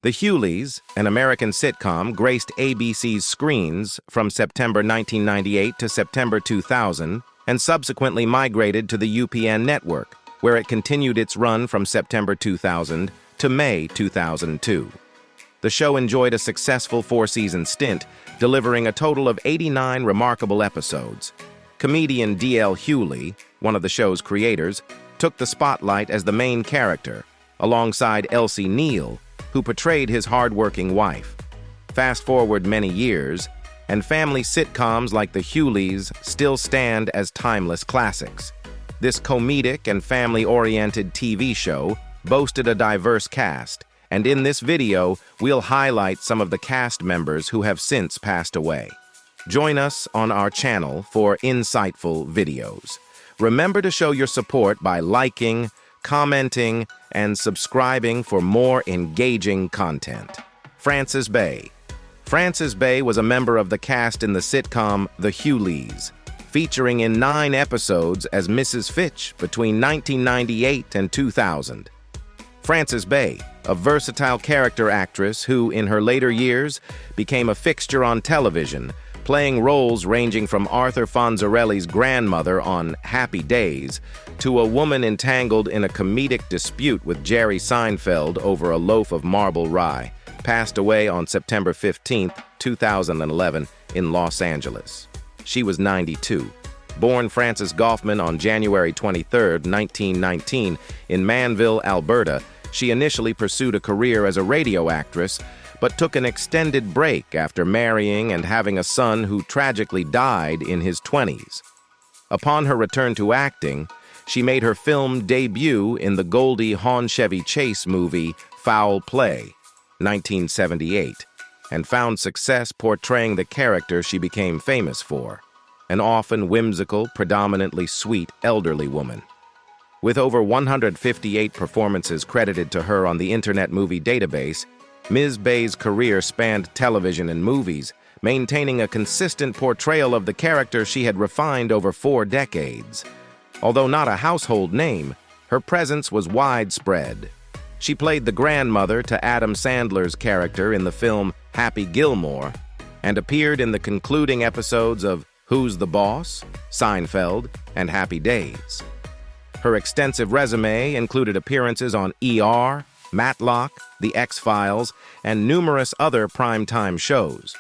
The HUGHLEYS, an American sitcom, graced ABC's screens from September 1998 to September 2000 and subsequently migrated to the UPN network, where it continued its run from September 2000 to May 2002. The show enjoyed a successful four-season stint, delivering a total of 89 remarkable episodes. Comedian D.L. Hughley, one of the show's creators, took the spotlight as the main character, alongside Elsie Neal, who portrayed his hard-working wife. Fast forward many years, and family sitcoms like The HUGHLEYS still stand as timeless classics. This comedic and family-oriented TV show boasted a diverse cast, and in this video, we'll highlight some of the cast members who have since passed away. Join us on our channel for insightful videos. Remember to show your support by liking, commenting, and subscribing for more engaging content. Frances Bay. Frances Bay was a member of the cast in the sitcom The HUGHLEYS, featuring in 9 episodes as Mrs. Fitch between 1998 and 2000. Frances Bay, a versatile character actress who, in her later years, became a fixture on television, playing roles ranging from Arthur Fonzarelli's grandmother on Happy Days to a woman entangled in a comedic dispute with Jerry Seinfeld over a loaf of marble rye, passed away on September 15, 2011, in Los Angeles. She was 92. Born Frances Goffman on January 23, 1919, in Manville, Alberta, she initially pursued a career as a radio actress, but took an extended break after marrying and having a son who tragically died in his 20s. Upon her return to acting, she made her film debut in the Goldie Hawn-Chevy Chase movie Foul Play, 1978, and found success portraying the character she became famous for, an often whimsical, predominantly sweet elderly woman. With over 158 performances credited to her on the Internet Movie Database, Ms. Bay's career spanned television and movies, maintaining a consistent portrayal of the character she had refined over 4 decades. Although not a household name, her presence was widespread. She played the grandmother to Adam Sandler's character in the film Happy Gilmore and appeared in the concluding episodes of Who's the Boss?, Seinfeld, and Happy Days. Her extensive resume included appearances on ER, Matlock, The X-Files, and numerous other primetime shows.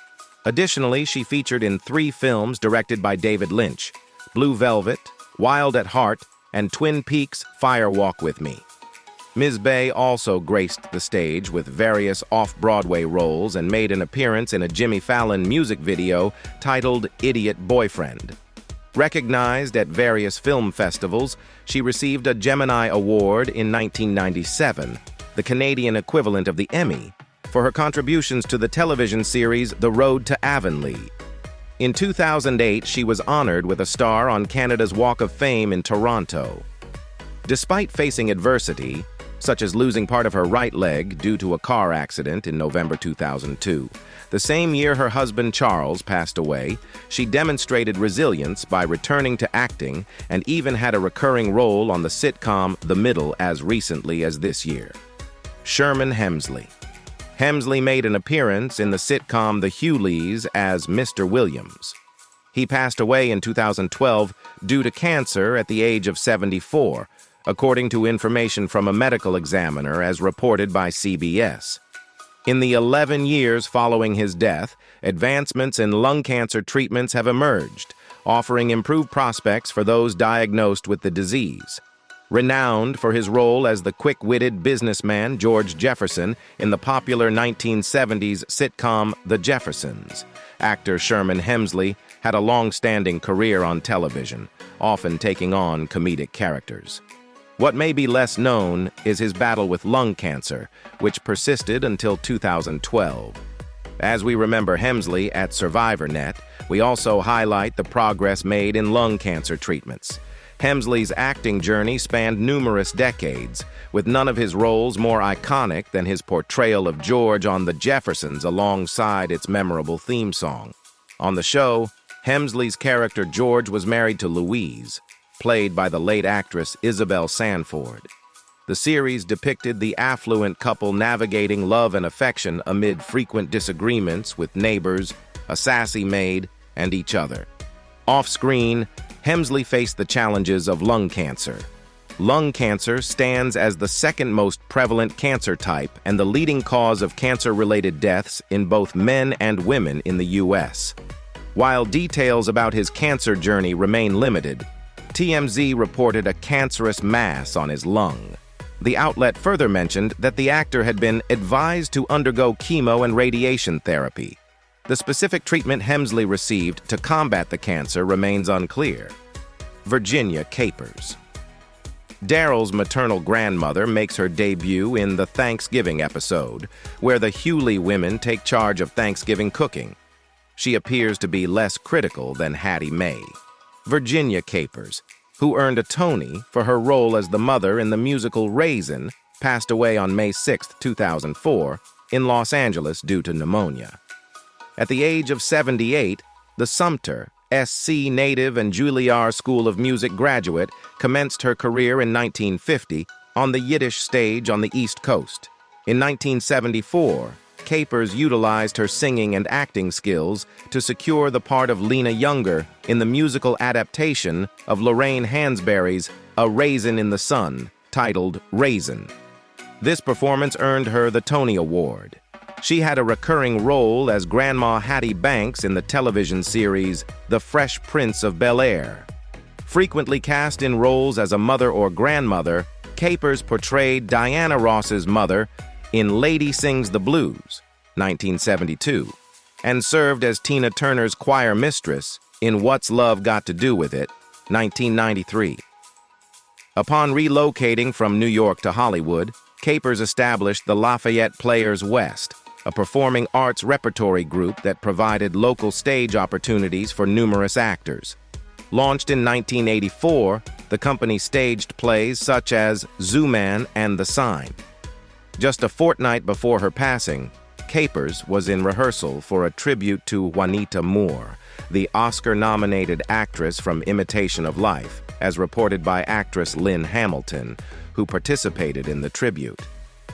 Additionally, she featured in 3 films directed by David Lynch: Blue Velvet, Wild at Heart, and Twin Peaks: Fire Walk with Me. Ms. Bay also graced the stage with various off-Broadway roles and made an appearance in a Jimmy Fallon music video titled Idiot Boyfriend. Recognized at various film festivals, she received a Gemini Award in 1997, the Canadian equivalent of the Emmy, for her contributions to the television series The Road to Avonlea. In 2008, she was honored with a star on Canada's Walk of Fame in Toronto. Despite facing adversity, such as losing part of her right leg due to a car accident in November 2002, the same year her husband Charles passed away, she demonstrated resilience by returning to acting and even had a recurring role on the sitcom The Middle as recently as this year. Sherman Hemsley. Hemsley made an appearance in the sitcom The HUGHLEYS as Mr. Williams. He passed away in 2012 due to cancer at the age of 74, according to information from a medical examiner as reported by CBS. In the 11 years following his death, advancements in lung cancer treatments have emerged, offering improved prospects for those diagnosed with the disease. Renowned for his role as the quick-witted businessman George Jefferson in the popular 1970s sitcom The Jeffersons, actor Sherman Hemsley had a long-standing career on television, often taking on comedic characters. What may be less known is his battle with lung cancer, which persisted until 2012. As we remember Hemsley at SurvivorNet, we also highlight the progress made in lung cancer treatments. Hemsley's acting journey spanned numerous decades, with none of his roles more iconic than his portrayal of George on The Jeffersons alongside its memorable theme song. On the show, Hemsley's character George was married to Louise, played by the late actress Isabel Sanford. The The series depicted the affluent couple navigating love and affection amid frequent disagreements with neighbors, a sassy maid, and each other. Off-screen, Hemsley faced the challenges of lung cancer. Lung cancer stands as the second most prevalent cancer type and the leading cause of cancer-related deaths in both men and women in the U.S. While details about his cancer journey remain limited, TMZ reported a cancerous mass on his lung. The outlet further mentioned that the actor had been advised to undergo chemo and radiation therapy. The specific treatment Hemsley received to combat the cancer remains unclear. Virginia Capers. Daryl's maternal grandmother makes her debut in the Thanksgiving episode, where the Hughley women take charge of Thanksgiving cooking. She appears to be less critical than Hattie Mae. Virginia Capers, who earned a Tony for her role as the mother in the musical Raisin, passed away on May 6, 2004, in Los Angeles due to pneumonia. At the age of 78, the Sumter, SC native and Juilliard School of Music graduate commenced her career in 1950 on the Yiddish stage on the East Coast. In 1974, Capers utilized her singing and acting skills to secure the part of Lena Younger in the musical adaptation of Lorraine Hansberry's A Raisin in the Sun, titled Raisin. This performance earned her the Tony Award. She had a recurring role as Grandma Hattie Banks in the television series The Fresh Prince of Bel-Air. Frequently cast in roles as a mother or grandmother, Capers portrayed Diana Ross's mother in Lady Sings the Blues, 1972, and served as Tina Turner's choir mistress in What's Love Got to Do with It, 1993. Upon relocating from New York to Hollywood, Capers established the Lafayette Players West, a performing arts repertory group that provided local stage opportunities for numerous actors. Launched in 1984, the company staged plays such as Zooman and The Sign. Just a fortnight before her passing, Capers was in rehearsal for a tribute to Juanita Moore, the Oscar-nominated actress from Imitation of Life, as reported by actress Lynn Hamilton, who participated in the tribute.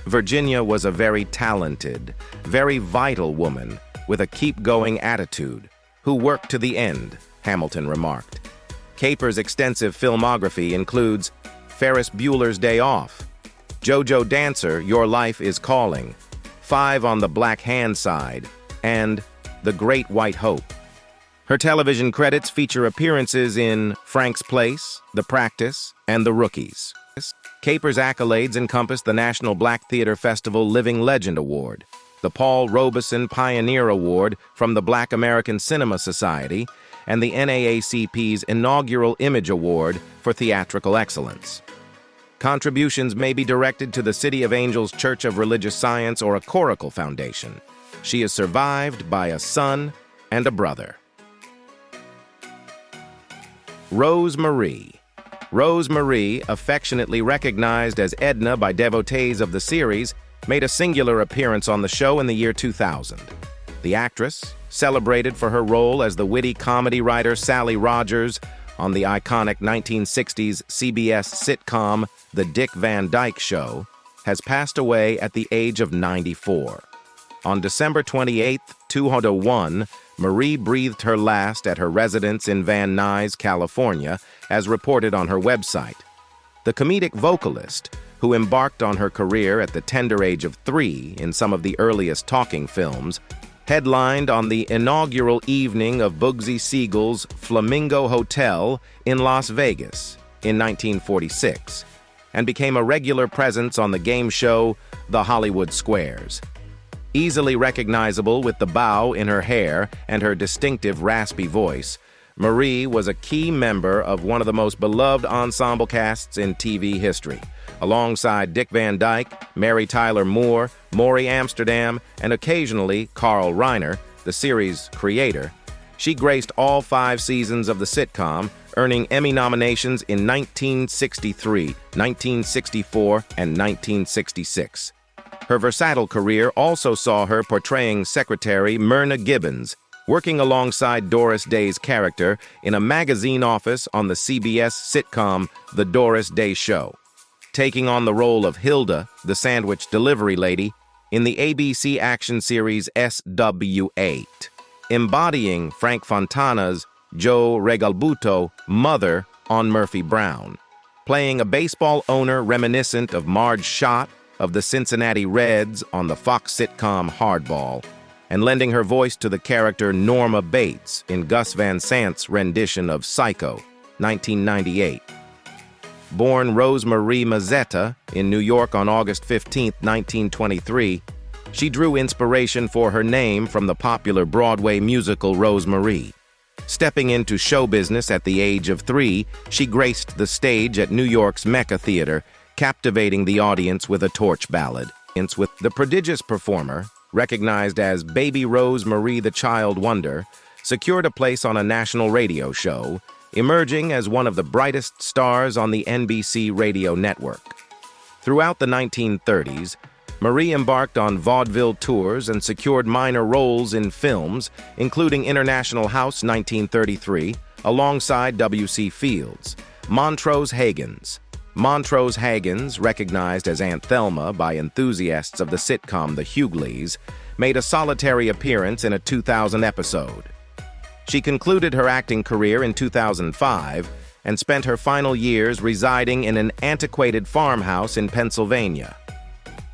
Virginia was a very talented, very vital woman with a keep-going attitude, who worked to the end, Hamilton remarked. Capers' extensive filmography includes Ferris Bueller's Day Off, JoJo Dancer, Your Life is Calling, 5 on the Black Hand Side, and The Great White Hope. Her television credits feature appearances in Frank's Place, The Practice, and The Rookies. Capers' accolades encompass the National Black Theater Festival Living Legend Award, the Paul Robeson Pioneer Award from the Black American Cinema Society, and the NAACP's inaugural Image Award for Theatrical Excellence. Contributions may be directed to the City of Angels Church of Religious Science or a Coracle Foundation. She is survived by a son and a brother. Rose Marie. Rose Marie, affectionately recognized as Edna by devotees of the series, made a singular appearance on the show in the year 2000. The actress, celebrated for her role as the witty comedy writer Sally Rogers on the iconic 1960s CBS sitcom The Dick Van Dyke Show, has passed away at the age of 94. On December 28, 2001, Marie breathed her last at her residence in Van Nuys, California, as reported on her website. The comedic vocalist, who embarked on her career at the tender age of 3 in some of the earliest talking films, headlined on the inaugural evening of Bugsy Siegel's Flamingo Hotel in Las Vegas in 1946, and became a regular presence on the game show The Hollywood Squares. Easily recognizable with the bow in her hair and her distinctive raspy voice, Marie was a key member of one of the most beloved ensemble casts in TV history. Alongside Dick Van Dyke, Mary Tyler Moore, Maury Amsterdam, and occasionally Carl Reiner, the series' creator, she graced all 5 seasons of the sitcom, earning Emmy nominations in 1963, 1964, and 1966. Her versatile career also saw her portraying Secretary Myrna Gibbons, working alongside Doris Day's character in a magazine office on the CBS sitcom The Doris Day Show. taking on the role of Hilda, the sandwich delivery lady, in the ABC action series SW8, embodying Frank Fontana's Joe Regalbuto mother on Murphy Brown, playing a baseball owner reminiscent of Marge Schott of the Cincinnati Reds on the Fox sitcom Hardball, and lending her voice to the character Norma Bates in Gus Van Sant's rendition of Psycho, 1998. Born Rose Marie Mazzetta in New York on August 15, 1923, she drew inspiration for her name from the popular Broadway musical Rosemarie. Stepping into show business at the age of 3, she graced the stage at New York's Mecca Theater, captivating the audience with a torch ballad. With the prodigious performer, recognized as Baby Rose Marie the Child Wonder, secured a place on a national radio show, emerging as one of the brightest stars on the NBC radio network. Throughout the 1930s, Marie embarked on vaudeville tours and secured minor roles in films, including International House 1933, alongside W.C. Fields. Montrose Hagins, recognized as Aunt Thelma by enthusiasts of the sitcom The HUGHLEYS, made a solitary appearance in a 2000 episode. She concluded her acting career in 2005 and spent her final years residing in an antiquated farmhouse in Pennsylvania.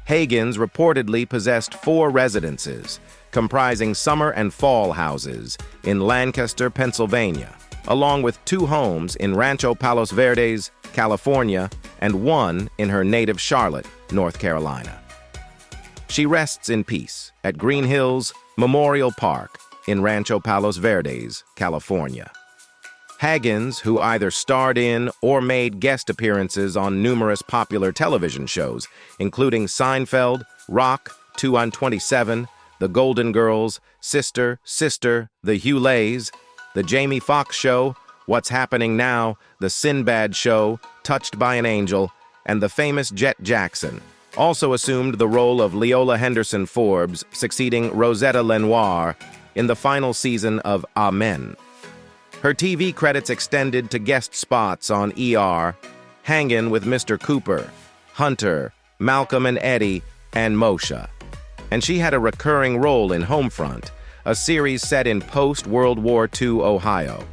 Hagins reportedly possessed 4 residences, comprising summer and fall houses in Lancaster, Pennsylvania, along with 2 homes in Rancho Palos Verdes, California, and 1 in her native Charlotte, North Carolina. She rests in peace at Green Hills Memorial Park in Rancho Palos Verdes, California. Hagins, who either starred in or made guest appearances on numerous popular television shows, including Seinfeld, Rock, 2 on 27, The Golden Girls, Sister, The HUGHLEYS, The Jamie Foxx Show, What's Happening Now, The Sinbad Show, Touched by an Angel, and the famous Jet Jackson, also assumed the role of Leola Henderson Forbes, succeeding Rosetta Lenoir in the final season of Amen. Her TV credits extended to guest spots on ER, Hangin' with Mr. Cooper, Hunter, Malcolm and Eddie, and Moshe. And she had a recurring role in Homefront, a series set in post-World War II Ohio.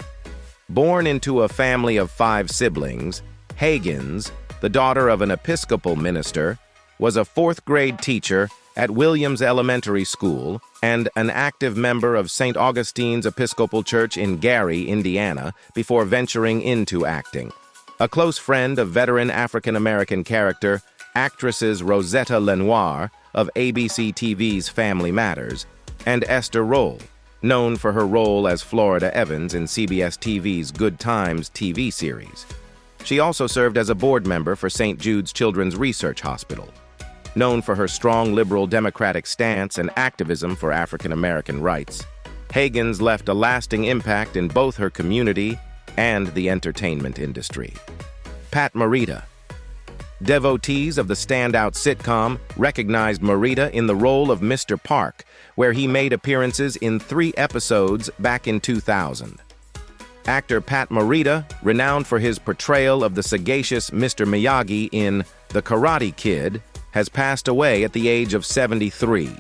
Born into a family of 5 siblings, Hagins, the daughter of an Episcopal minister, was a 4th-grade teacher at Williams Elementary School and an active member of St. Augustine's Episcopal Church in Gary, Indiana, before venturing into acting. A close friend of veteran African-American character, actresses Rosetta Lenoir of ABC TV's Family Matters, and Esther Roll, known for her role as Florida Evans in CBS TV's Good Times TV series. She also served as a board member for St. Jude's Children's Research Hospital. Known for her strong liberal democratic stance and activism for African-American rights, Hagins left a lasting impact in both her community and the entertainment industry. Pat Marita. Devotees of the standout sitcom recognized Marita in the role of Mr. Park, where he made appearances in 3 episodes back in 2000. Actor Pat Marita, renowned for his portrayal of the sagacious Mr. Miyagi in The Karate Kid, has passed away at the age of 73.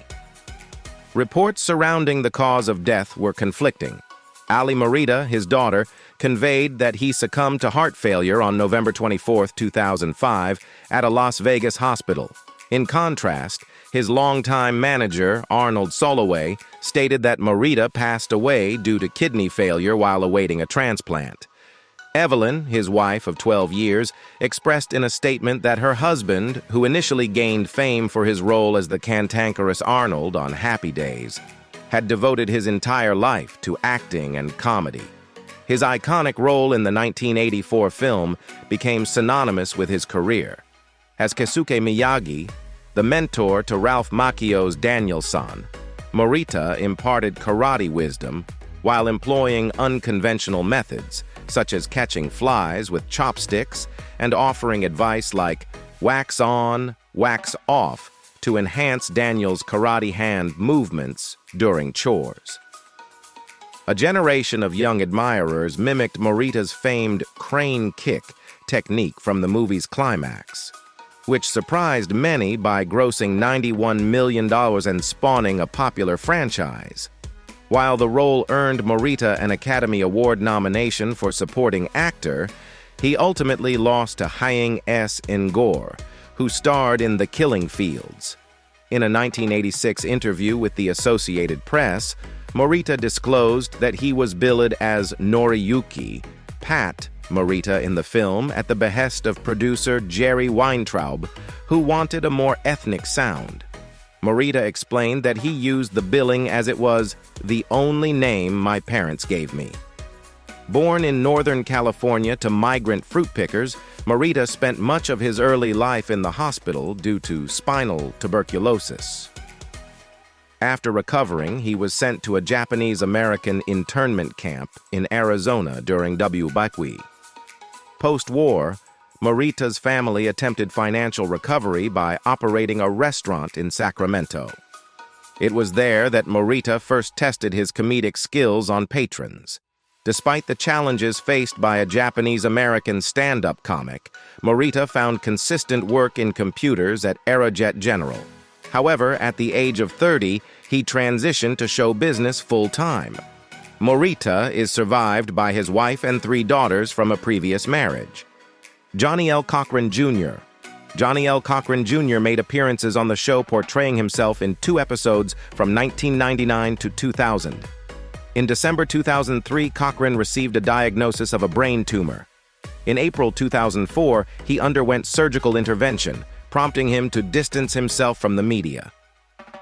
Reports surrounding the cause of death were conflicting. Ali Marita, his daughter, conveyed that he succumbed to heart failure on November 24, 2005, at a Las Vegas hospital. In contrast, his longtime manager, Arnold Soloway, stated that Marita passed away due to kidney failure while awaiting a transplant. Evelyn, his wife of 12 years, expressed in a statement that her husband, who initially gained fame for his role as the cantankerous Arnold on Happy Days, had devoted his entire life to acting and comedy. His iconic role in the 1984 film became synonymous with his career. As Keisuke Miyagi, the mentor to Ralph Macchio's Daniel-san, Marita imparted karate wisdom while employing unconventional methods, such as catching flies with chopsticks and offering advice like wax on, wax off to enhance Daniel's karate hand movements during chores. A generation of young admirers mimicked Marita's famed crane kick technique from the movie's climax. which surprised many by grossing $91 million and spawning a popular franchise. While the role earned Marita an Academy Award nomination for supporting actor, he ultimately lost to Hagin who starred in The Killing Fields. In a 1986 interview with the Associated Press, Marita disclosed that he was billed as Noriyuki, Pat Marita in the film at the behest of producer Jerry Weintraub, who wanted a more ethnic sound. Marita explained that he used the billing as it was the only name my parents gave me. Born in Northern California to migrant fruit pickers, Marita spent much of his early life in the hospital due to spinal tuberculosis. After recovering, he was sent to a Japanese-American internment camp in Arizona during WBAQI. Post-war, Marita's family attempted financial recovery by operating a restaurant in Sacramento. It was there that Marita first tested his comedic skills on patrons. Despite the challenges faced by a Japanese-American stand-up comic, Marita found consistent work in computers at Aerojet General. However, at the age of 30, he transitioned to show business full-time. Marita is survived by his wife and 3 daughters from a previous marriage. Johnny L. Cochran Jr. Johnny L. Cochran Jr. made appearances on the show portraying himself in 2 episodes from 1999 to 2000. In December 2003, Cochran received a diagnosis of a brain tumor. In April 2004, he underwent surgical intervention, prompting him to distance himself from the media.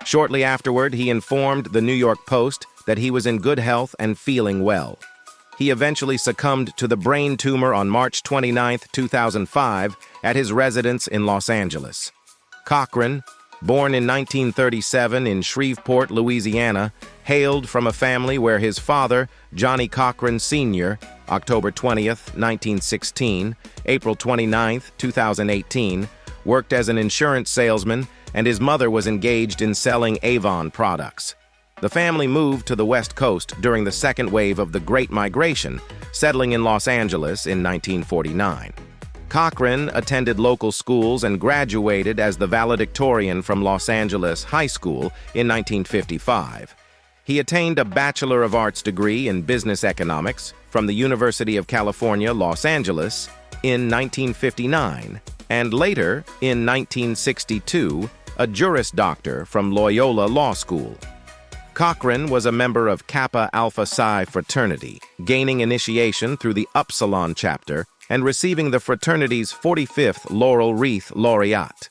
Shortly afterward, he informed the New York Post that he was in good health and feeling well. He eventually succumbed to the brain tumor on March 29, 2005, at his residence in Los Angeles. Cochran, born in 1937 in Shreveport, Louisiana, hailed from a family where his father, Johnny Cochran Sr., October 20, 1916, April 29, 2018, worked as an insurance salesman, and his mother was engaged in selling Avon products. The family moved to the West Coast during the second wave of the Great Migration, settling in Los Angeles in 1949. Cochran attended local schools and graduated as the valedictorian from Los Angeles High School in 1955. He attained a Bachelor of Arts degree in Business Economics from the University of California, Los Angeles in 1959, and later, in 1962, a Juris Doctor from Loyola Law School. Cochran was a member of Kappa Alpha Psi fraternity, gaining initiation through the Upsilon chapter and receiving the fraternity's 45th Laurel Wreath Laureate.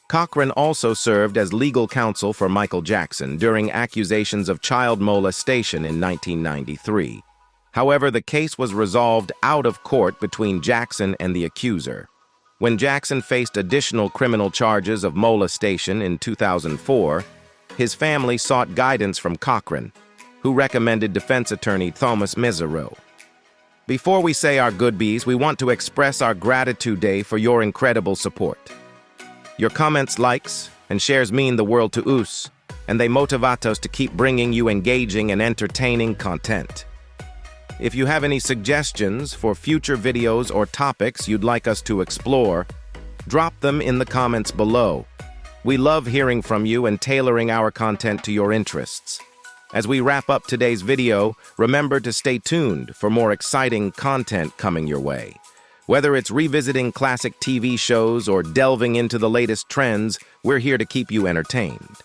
Cochran also served as legal counsel for Michael Jackson during accusations of child molestation in 1993. However, the case was resolved out of court between Jackson and the accuser. When Jackson faced additional criminal charges of molestation in 2004, his family sought guidance from Cochran, who recommended defense attorney Thomas Mesereau. Before we say our goodbyes, we want to express our gratitude today for your incredible support. Your comments, likes, and shares mean the world to us, and they motivate us to keep bringing you engaging and entertaining content. If you have any suggestions for future videos or topics you'd like us to explore, drop them in the comments below. We love hearing from you and tailoring our content to your interests. As we wrap up today's video, remember to stay tuned for more exciting content coming your way. Whether it's revisiting classic TV shows or delving into the latest trends, we're here to keep you entertained.